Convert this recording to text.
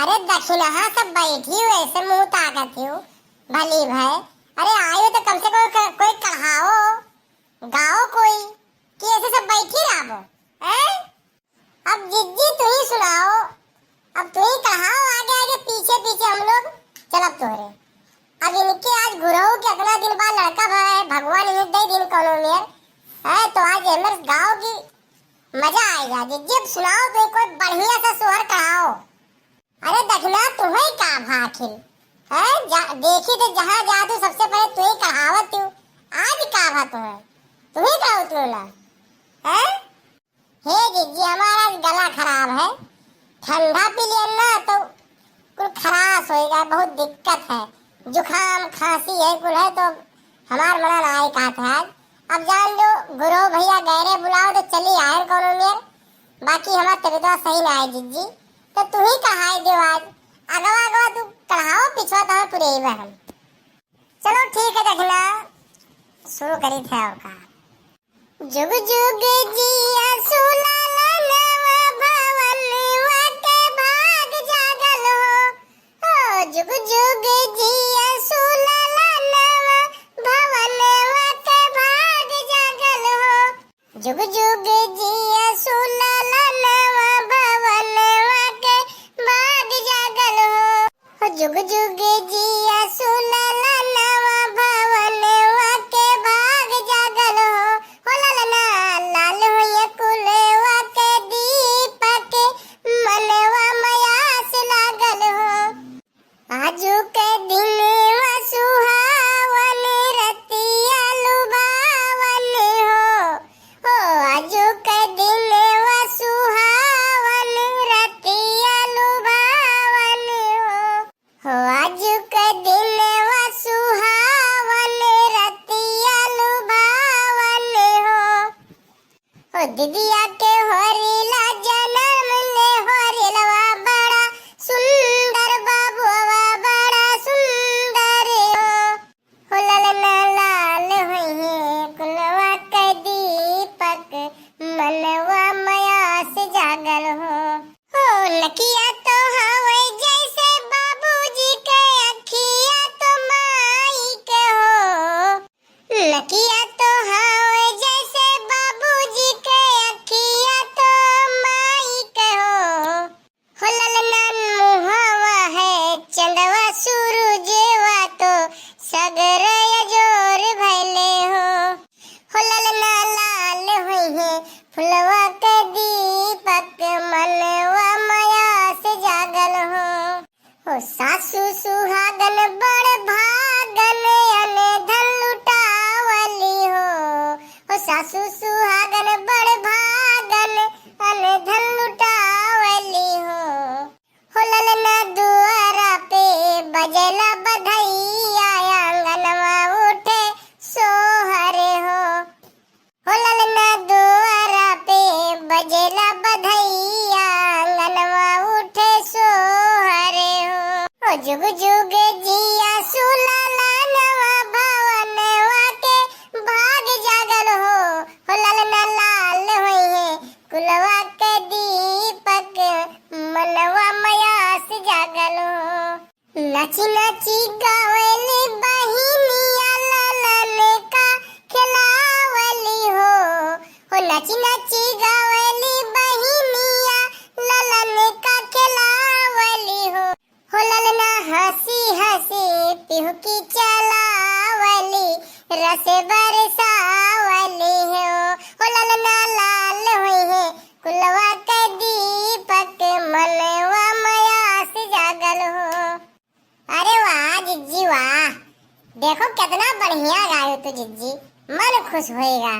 अरे दक्षिणा सब बैठी हूँ ऐसे मुंह ताकत हूँ भली भाई। अरे आयो तो कम से कम कोई कहाओ गाओ कोई कि ऐसे सब बैठी रहो हैं। अब जिज्जी तू ही सुनाओ, अब तू ही कहाओ आगे आगे पीछे पीछे हम लोग चलब तोहरे। अब इनके आज गुरु के अगला दिन बाद लड़का है भगवान इन्हें दे दिन कौनो में है तो आज एमर गाओ की मजा आएगा। जिज्जी अब सुनाओ तो कोई बढ़िया सा सोहर कहाओ। अरे दक्षिणा तुम्हें का भाखिल है देखी तो जहाँ जा तू सबसे पहले तू ही कहावत तू आज का भा तुम्हें का उतरोला है। हे जिज्जी हमारा गला खराब है, ठंडा पी लिया ना तो कुल खराश होएगा, बहुत दिक्कत है, जुखाम खांसी है कुल है तो हमार मना ना आए कहा था आज। अब जान जो गुरु भैया गहरे बुलाओ तो चली आए कौनो मेर, बाकी हमारा तबीयत सही ना है जिज्जी तो तू ही कहाई दो आज अगवा अगवा तू कहाओ पिछवा तो पूरे ही हम। चलो ठीक है दक्षिणा शुरू करी थे का। जुग जुग जिया सुलाला नवा भवनवा के भाग जागल हो। ओ जुग जुग जिया सुलाला नवा भवनवा के भाग जागल हो। जुग जुग जिया सुलाला नवा भवनवा के भाग जागल हो। जुग जुग जिया सुलाला नवा भवनवा के भाग जागल हो। ललना लाल होय कुलवा के दीपक मनवा मयास लागल हो। आजू के दिनवा सुहावन रतिया लुभावन हो। आजू के दिनवा सुहावन रतिया लुभावन हो। आजू के दिनवा सुहावन रतिया लुभावन हो। दिदिया के होरिला जन्म ले होरिलवा बड़ा सुंदर बाबुआ बड़ा सुंदर हो। ललना लाल होई कुलवा के दीपक मनवा मयास जागल हो। नकिया तो हवे जैसे बाबूजी के अखिया तो माई के हो। नकिया तो हवे जैसे बाबूजी के अखिया तो माई के हो। ललना मुहवा है चंदवा सूरजेवा तो सगर जोर भैले हो। ललना लाल होई है फुलवा के दीपक मनवा मयास जागल हो। सासू सुहागन बड़ भागन अने धन लुटावली हो। सासू सुहागन बड़ भागन अने धन लुटावली हो। ललना दुआरा पे बजला बधैया आंगनवा उठे सोहरे हो। ललना दुआरा पे बजला बधैया आंगनवा उठे सोहरे हो। जुग जुग जिया सुलाला नवा भवनवा के भाग जागल हो। ललना लाल होई है कुलवा के दीपक मनवा मयास जागल हो। नाची नाची गावेली बहिनिया ललन का खिलावली हो। नाची नाची गावेली बहिनिया ललन का खिलावली हो। ललना हंसी हंसी पिहुकी चलावली रस बरसावली हो। ललना लाल होई है कुलवा के दीपक मनवा मयास जागल हो। अरे वाह जिज्जी वाह, देखो कितना बढ़िया गायो तू जिज्जी, मन खुश होएगा।